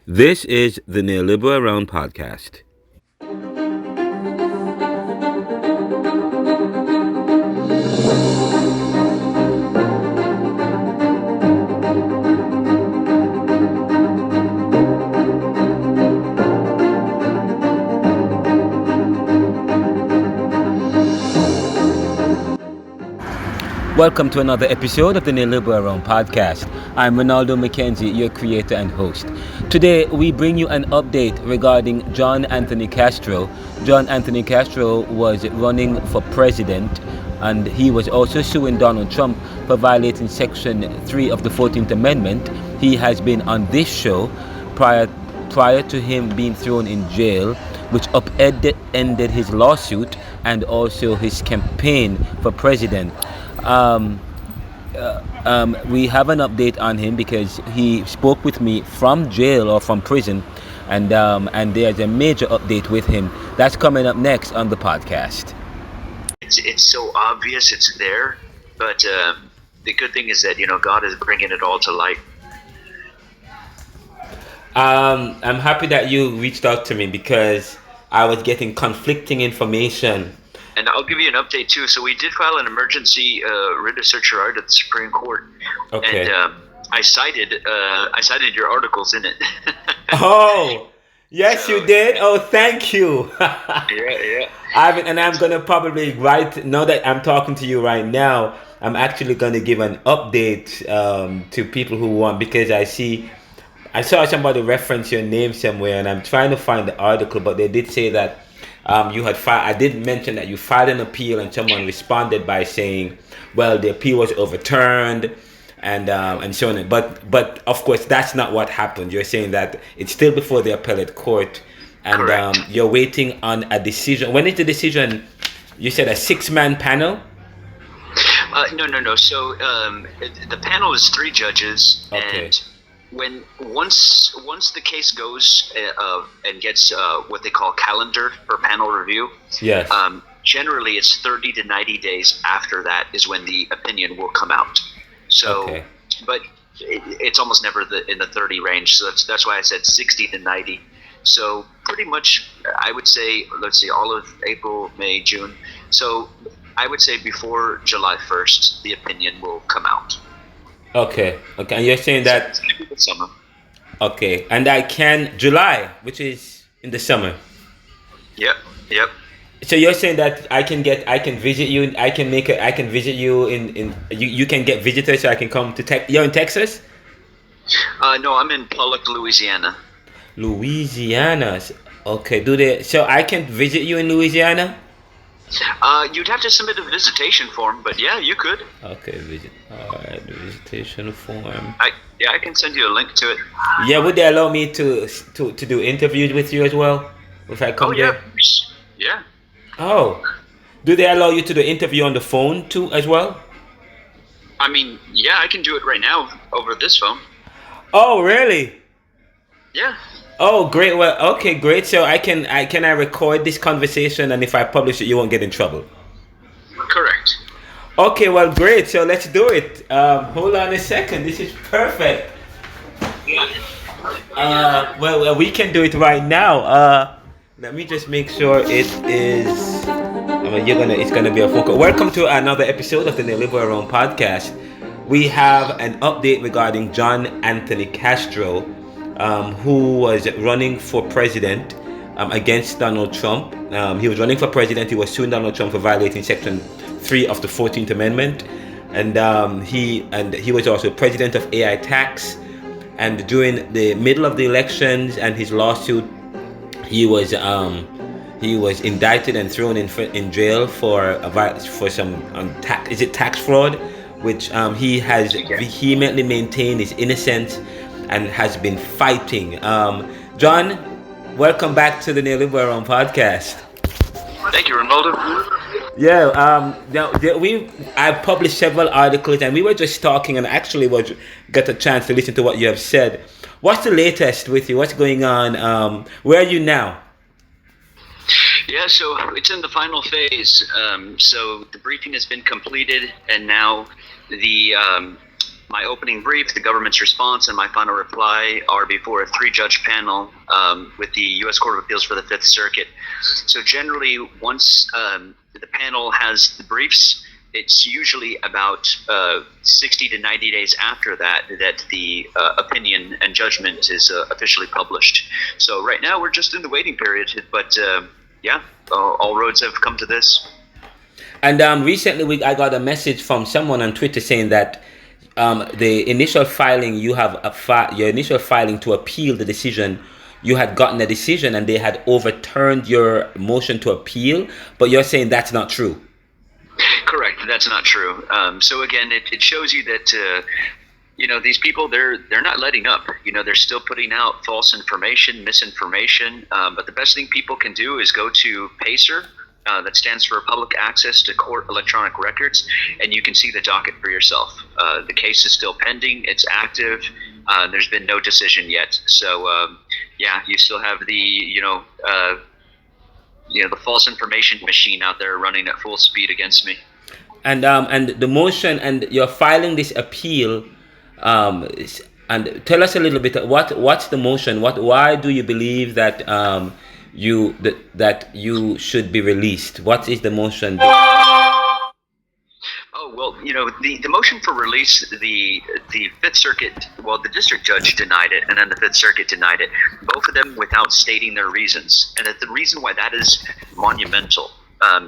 This is the Neoliberal Around podcast. Welcome to another episode of the Neoliberal Around podcast. I'm Renaldo McKenzie, your creator and host. Today, we bring you an update regarding John Anthony Castro. John Anthony Castro was running for president, and he was also suing Donald Trump for violating Section 3 of the 14th Amendment. He has been on this show prior to him being thrown in jail, which ended his lawsuit and also his campaign for president. We have an update on him because he spoke with me from jail or from prison, and there's a major update with him. That's coming up next on the podcast. It's so obvious it's there, but the good thing is that God is bringing it all to light. I'm happy that you reached out to me because I was getting conflicting information. And I'll give you an update too. So we did file an emergency writ of certiorari at the Supreme Court. Okay. And I cited your articles in it. Oh, yes, you did. Oh, thank you. Yeah. I'm gonna probably now that I'm talking to you right now, I'm actually gonna give an update to people who want, because I saw somebody reference your name somewhere, and I'm trying to find the article, but they did say that. You had filed. I did mention that you filed an appeal, and someone responded by saying, "Well, the appeal was overturned," and so on. But of course, that's not what happened. You're saying that it's still before the appellate court, and you're waiting on a decision. When is the decision? You said a 6-man panel. No. So the panel is 3 judges, Okay. and once the case goes and gets what they call calendared for panel review, Yes. Generally it's 30 to 90 days after that is when the opinion will come out. So, Okay. but it's almost never in the 30 range. So that's why I said 60 to 90. So pretty much, I would say, let's see, all of April, May, June. So I would say before July 1st, the opinion will come out. Okay. And you're saying that. Summer. Okay. And July, which is in the summer. Yep. So you're saying that I can visit you, I can visit you in you can get visitors, so I can come to you're in Texas? No, I'm in Pollock, Louisiana. Louisiana. Okay. So I can visit you in Louisiana? You'd have to submit a visitation form, but yeah, you could. Okay, visitation form. I can send you a link to it. Yeah, would they allow me to do interviews with you as well if I come there? Yeah. Oh, do they allow you to do interview on the phone too as well? I mean, yeah, I can do it right now over this phone. Oh, really? Yeah. Oh, great. Well, okay, great. So I record this conversation, and if I publish it, you won't get in trouble. Correct. Okay, well, great. So let's do it. Hold on a second. This is perfect. Well, we can do it right now. Let me just make sure it is. It's gonna be a phone call. Welcome to another episode of the Neoliberal Around podcast. We have an update regarding John Anthony Castro, who was running for president against Donald Trump. He was running for president. He was suing Donald Trump for violating Section 3 of the 14th Amendment, and he was also president of AI Tax. And during the middle of the elections and his lawsuit, he was indicted and thrown in jail for some tax fraud, which he has vehemently maintained his innocence and has been fighting. John, welcome back to the Neoliberal podcast. Thank you, Renaldo. Yeah, I published several articles, and we were just talking, and actually got a chance to listen to what you have said. What's the latest with you? What's going on? Where are you now? Yeah, so it's in the final phase. So the briefing has been completed, and now the My opening brief, the government's response, and my final reply are before a 3-judge panel with the U.S. Court of Appeals for the Fifth Circuit. So generally, once the panel has the briefs, it's usually about 60 to 90 days after that the opinion and judgment is officially published. So right now we're just in the waiting period, but all roads have come to this. And recently I got a message from someone on Twitter saying that the initial filing, your initial filing to appeal the decision, you had gotten a decision and they had overturned your motion to appeal, but you're saying that's not true. Correct. That's not true. So again, it shows you that these people, they're not letting up. They're still putting out false information, misinformation. But the best thing people can do is go to PACER. That stands for Public Access to Court Electronic Records, and you can see the docket for yourself. The case is still pending; it's active. There's been no decision yet. So, you still have the the false information machine out there running at full speed against me. And the motion, and you're filing this appeal. And tell us a little bit what's the motion? Why do you believe that that you should be released? What is the motion? Oh, well, the motion for release, the Fifth Circuit, the district judge denied it, and then the Fifth Circuit denied it, both of them without stating their reasons. And that the reason why that is monumental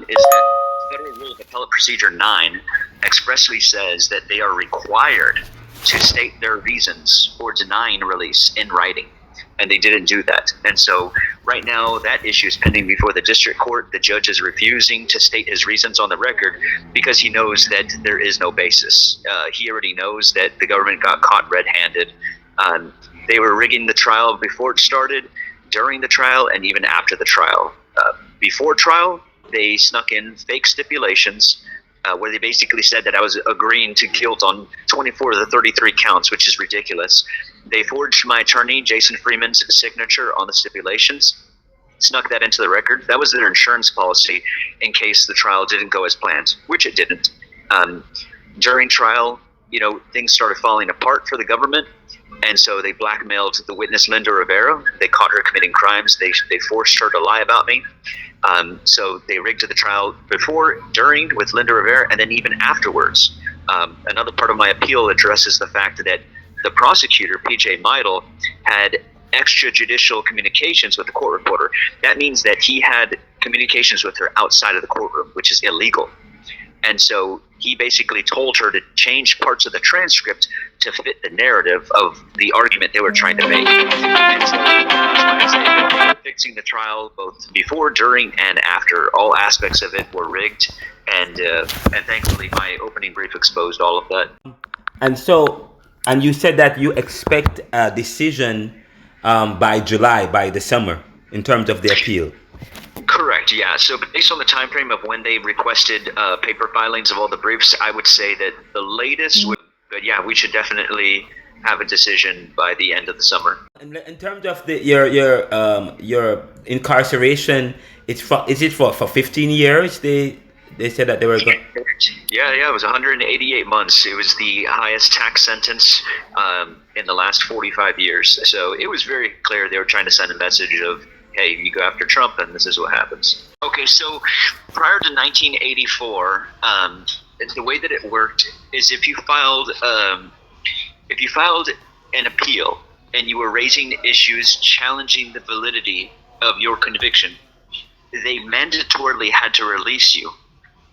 is that Federal Rule of Appellate Procedure 9 expressly says that they are required to state their reasons for denying release in writing. And they didn't do that. And so right now that issue is pending before the district court. The judge is refusing to state his reasons on the record because he knows that there is no basis. He already knows that the government got caught red-handed. They were rigging the trial before it started, during the trial, and even after the trial. Before trial, they snuck in fake stipulations where they basically said that I was agreeing to guilt on 24 of the 33 counts, which is ridiculous. They forged my attorney, Jason Freeman's, signature on the stipulations, snuck that into the record. That was their insurance policy in case the trial didn't go as planned, which it didn't. During trial, things started falling apart for the government, and so they blackmailed the witness, Linda Rivera. They caught her committing crimes. They forced her to lie about me. So they rigged the trial before, during, with Linda Rivera, and then even afterwards. Another part of my appeal addresses the fact that the prosecutor, P.J. Meidel, had extrajudicial communications with the court reporter. That means that he had communications with her outside of the courtroom, which is illegal. And so he basically told her to change parts of the transcript to fit the narrative of the argument they were trying to make. And so that's why I say they were fixing the trial both before, during, and after. All aspects of it were rigged, and thankfully my opening brief exposed all of that. And you said that you expect a decision by July, by the summer, in terms of the appeal. Correct, yeah. So based on the time frame of when they requested paper filings of all the briefs, I would say that the latest would, but yeah, we should definitely have a decision by the end of the summer. In terms of your incarceration, is it for 15 years? They said that they were going. Yeah, it was 188 months. It was the highest tax sentence in the last 45 years. So it was very clear they were trying to send a message of, hey, you go after Trump and this is what happens. Okay, so prior to 1984, the way that it worked is if you filed an appeal and you were raising issues challenging the validity of your conviction, they mandatorily had to release you,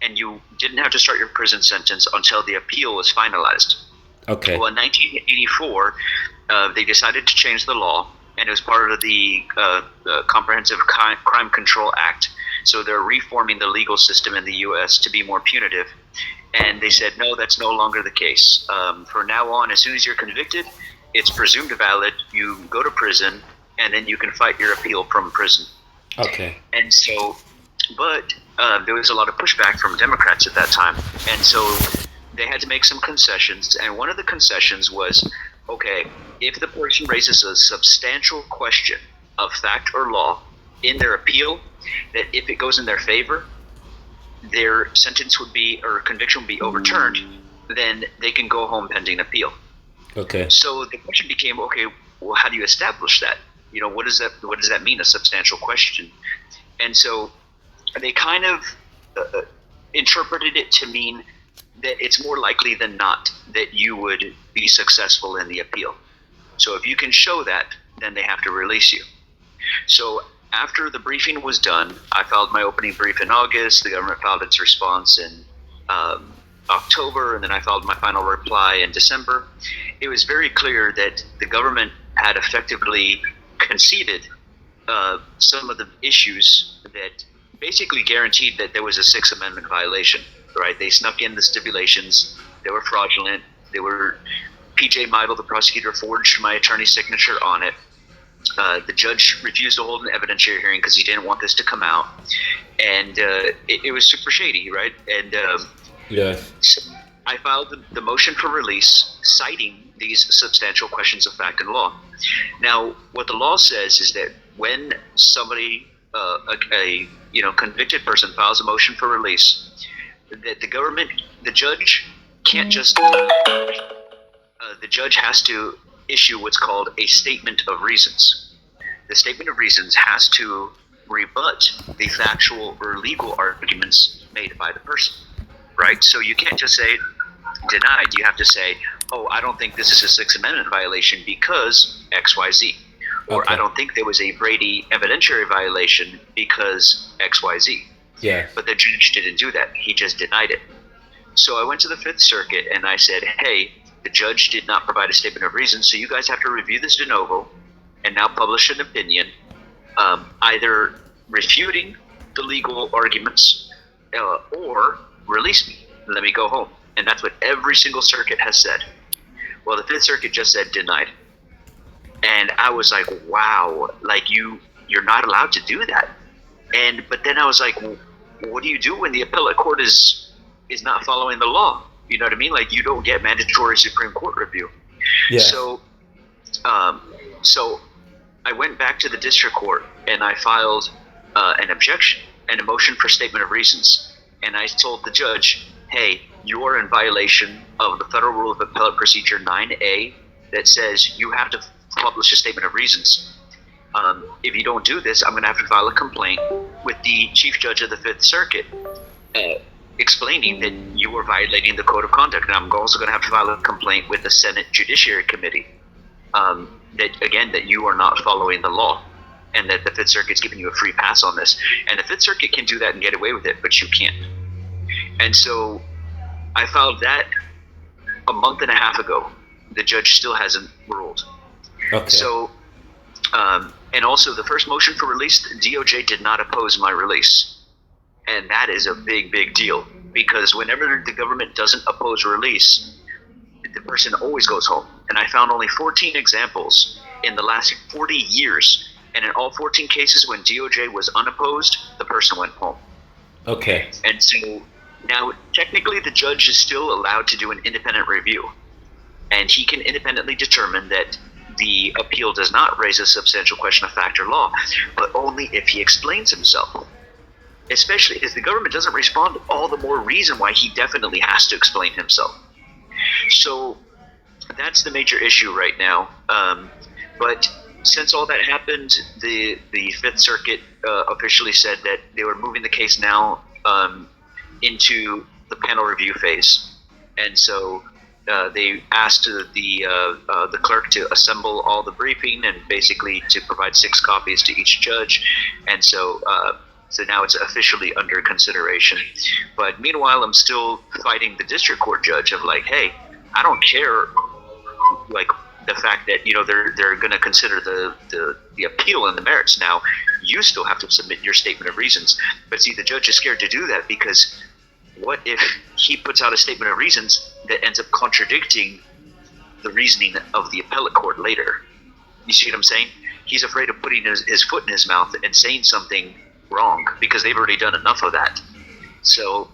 and you didn't have to start your prison sentence until the appeal was finalized. Okay. Well, in 1984, they decided to change the law, and it was part of the Comprehensive Crime Control Act. So they're reforming the legal system in the U.S. to be more punitive. And they said, no, that's no longer the case. From now on, as soon as you're convicted, it's presumed valid. You go to prison, and then you can fight your appeal from prison. Okay. And so, but there was a lot of pushback from Democrats at that time. And so they had to make some concessions. And one of the concessions was, okay, if the person raises a substantial question of fact or law in their appeal, that if it goes in their favor, their sentence would be, or conviction would be overturned, then they can go home pending appeal. Okay. So the question became, okay, well, how do you establish that? What does that mean, a substantial question? And so they kind of interpreted it to mean that it's more likely than not that you would be successful in the appeal. So if you can show that, then they have to release you. So after the briefing was done, I filed my opening brief in August. The government filed its response in October, and then I filed my final reply in December. It was very clear that the government had effectively conceded some of the issues that basically guaranteed that there was a Sixth Amendment violation, right? They snuck in the stipulations. They were fraudulent. They were, P.J. Meidel, the prosecutor, forged my attorney's signature on it. The judge refused to hold an evidentiary hearing because he didn't want this to come out. And it was super shady, right? And so I filed the motion for release, citing these substantial questions of fact and law. Now, what the law says is that when somebody, a convicted person, files a motion for release, that the judge can't just. The judge has to issue what's called a statement of reasons. The statement of reasons has to rebut the factual or legal arguments made by the person, right? So you can't just say denied. You have to say, oh, I don't think this is a Sixth Amendment violation because X, Y, Z. Or Okay. I don't think there was a Brady evidentiary violation because X, Y, Z. Yeah. But the judge didn't do that. He just denied it. So I went to the Fifth Circuit and I said, hey, the judge did not provide a statement of reasons, so you guys have to review this de novo and now publish an opinion, either refuting the legal arguments or release me, let me go home. And that's what every single circuit has said. Well, the Fifth Circuit just said denied. And I was like, wow, like you're not allowed to do that. But then I was like, well, what do you do when the appellate court is not following the law? You know what I mean? Like, you don't get mandatory Supreme Court review. Yeah. So I went back to the district court and I filed an objection and a motion for statement of reasons. And I told the judge, hey, you are in violation of the Federal Rule of Appellate Procedure 9A that says you have to publish a statement of reasons. If you don't do this, I'm going to have to file a complaint with the Chief Judge of the Fifth Circuit explaining that you were violating the Code of Conduct. And I'm also going to have to file a complaint with the Senate Judiciary Committee that you are not following the law and that the Fifth Circuit's giving you a free pass on this. And the Fifth Circuit can do that and get away with it, but you can't. And so I filed that a month and a half ago. The judge still hasn't ruled. Okay. So, and also the first motion for release, DOJ did not oppose my release. And that is a big, big deal because whenever the government doesn't oppose release, the person always goes home. And I found only 14 examples in the last 40 years. And in all 14 cases when DOJ was unopposed, the person went home. Okay. And so now technically the judge is still allowed to do an independent review. And he can independently determine that the appeal does not raise a substantial question of fact or law, but only if he explains himself. Especially if the government doesn't respond, all the more reason why he definitely has to explain himself. So that's the major issue right now. But since all that happened, the Fifth Circuit officially said that they were moving the case now into the panel review phase. And so they asked the clerk to assemble all the briefing and basically to provide 6 copies to each judge. And so now it's officially under consideration. But meanwhile, I'm still fighting the district court judge of like, hey, I don't care, like the fact that they're going to consider the appeal and the merits. Now, you still have to submit your statement of reasons. But see, the judge is scared to do that because what if he puts out a statement of reasons that ends up contradicting the reasoning of the appellate court later? You see what I'm saying? He's afraid of putting his foot in his mouth and saying something wrong because they've already done enough of that. So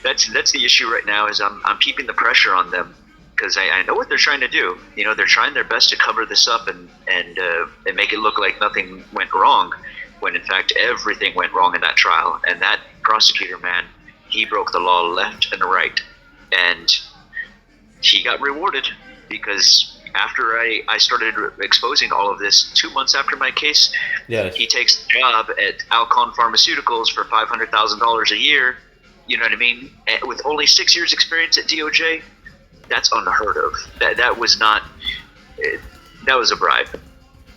that's the issue right now is I'm keeping the pressure on them because I know what they're trying to do. They're trying their best to cover this up and make it look like nothing went wrong when in fact everything went wrong in that trial. And that prosecutor, man, he broke the law left and right. and he got rewarded because after I started exposing all of this, 2 months after my case, Yes. he takes the job at Alcon Pharmaceuticals for $500,000 a year. You know what I mean? And with only 6 years experience at DOJ, that's unheard of. That was not. That was a bribe.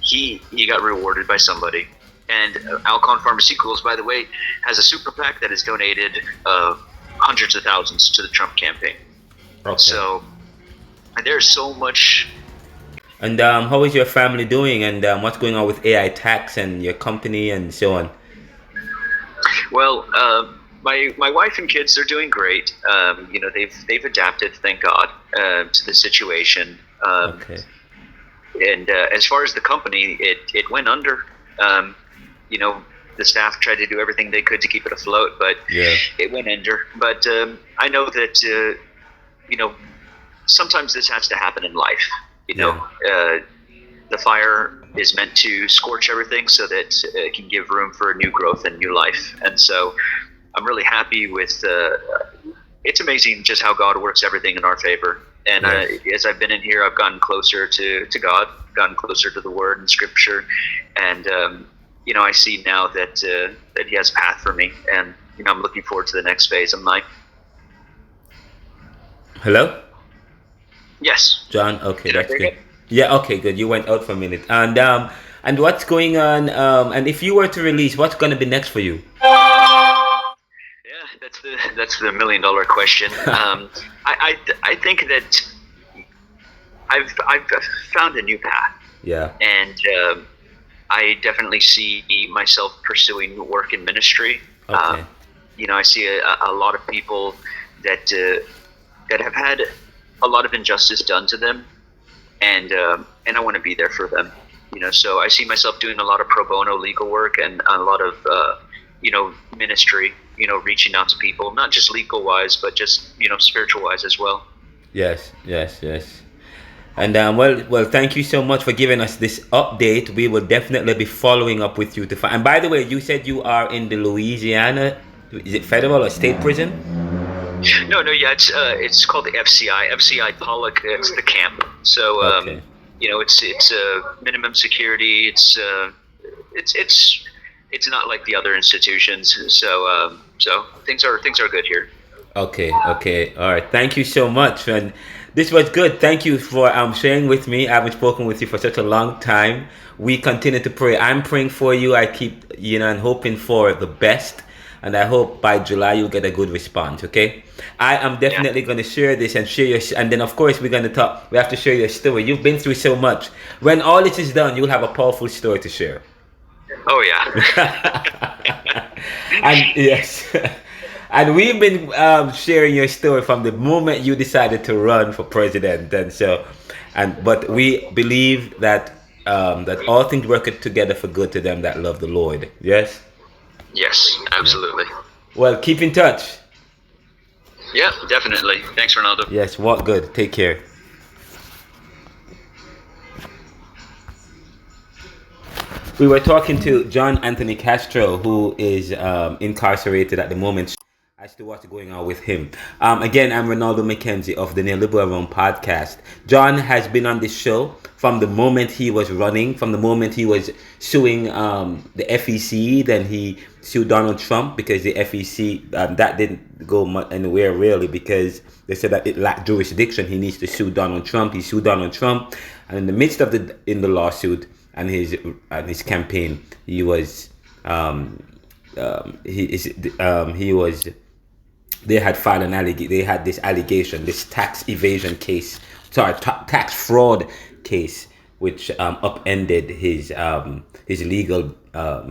He got rewarded by somebody. And Alcon Pharmaceuticals, by the way, has a super PAC that has donated hundreds of thousands to the Trump campaign. Okay. So there's so much. And how is your family doing? And what's going on with AI tax and your company and so on? Well, my wife and kids, they're doing great. They've adapted, thank God, to the situation. Okay. And as far as the company, it went under. The staff tried to do everything they could to keep it afloat, but it went under. But I know that sometimes this has to happen in life. The fire is meant to scorch everything so that it can give room for new growth and new life. And so I'm really happy with. It's amazing just how God works everything in our favor. And as I've been in here, I've gotten closer to God, gotten closer to the Word and Scripture, and I see now that He has a path for me, and I'm looking forward to the next phase of life. Hello? Yes. John? Okay, Did I that's hear good. it? Yeah, okay, good. You went out for a minute. And what's going on? And if you were to release, what's going to be next for you? Yeah, that's the $1 million question. I think that I've found a new path. Yeah. And I definitely see myself pursuing work in ministry. Okay. I see a lot of people that have had a lot of injustice done to them, and I want to be there for them. So I see myself doing a lot of pro bono legal work and a lot of ministry. Reaching out to people, not just legal wise, but just spiritual wise as well. Yes. And well, thank you so much for giving us this update. We will definitely be following up with you to find. And by the way, you said you are in the Louisiana, is it federal or state prison? No, yeah, it's called the FCI Pollock. It's the camp. So Okay. it's minimum security. It's not like the other institutions. So things are good here. Okay. All right. Thank you so much. And this was good. Thank you for sharing with me. I haven't spoken with you for such a long time. We continue to pray. I'm praying for you. I keep, and hoping for the best. And I hope by July you'll get a good response. Okay. I am definitely going to share this and share your. And then of course we're going to talk. We have to share your story. You've been through so much. When all this is done, you'll have a powerful story to share. Oh yeah. And yes. And we've been sharing your story from the moment you decided to run for president, but we believe that that all things work together for good to them that love the Lord. Yes. Yes, absolutely. Well, keep in touch. Yeah, definitely. Thanks, Renaldo. Yes. Walk good. Take care. We were talking to John Anthony Castro, who is incarcerated at the moment, as to what's going on with him. Again, I'm Renaldo McKenzie of the Neoliberal podcast. John has been on this show from the moment he was running, from the moment he was suing the FEC, then he sued Donald Trump because the FEC, that didn't go anywhere really because they said that it lacked jurisdiction. He needs to sue Donald Trump. He sued Donald Trump, and in the midst of the lawsuit and his campaign, he was they had filed they had this allegation, this tax evasion case, tax fraud case, which upended his legal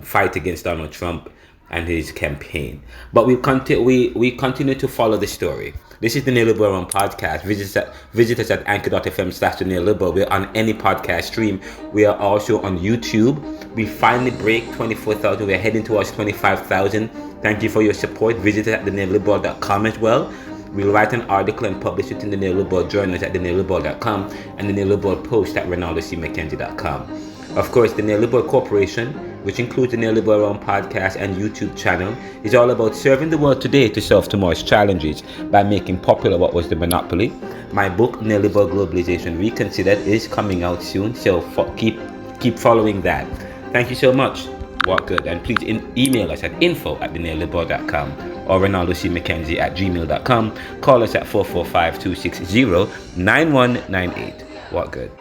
fight against Donald Trump and his campaign. But we continue to follow the story. This is the Neoliberal podcast. Visit us at anchor.fm/neoliberal. We're on any podcast stream. We are also on YouTube. We finally break 24,000. We're heading towards 25,000. Thank you for your support. Visit us at theneoliberal.com as well. We'll write an article and publish it in the Neoliberal Journals at theneoliberal.com and the Neoliberal Post at renaldocmckenzie.com. Of course, the Neoliberal Corporation which includes the Neoliberal Realm podcast and YouTube channel, is all about serving the world today to solve tomorrow's challenges by making popular what was the monopoly. My book, Neoliberal Globalization Reconsidered, is coming out soon, so keep following that. Thank you so much. What good. And please email us at info@theneoliberal.com or renaldocmckenzie@gmail.com. Call us at 445-260-9198. What good.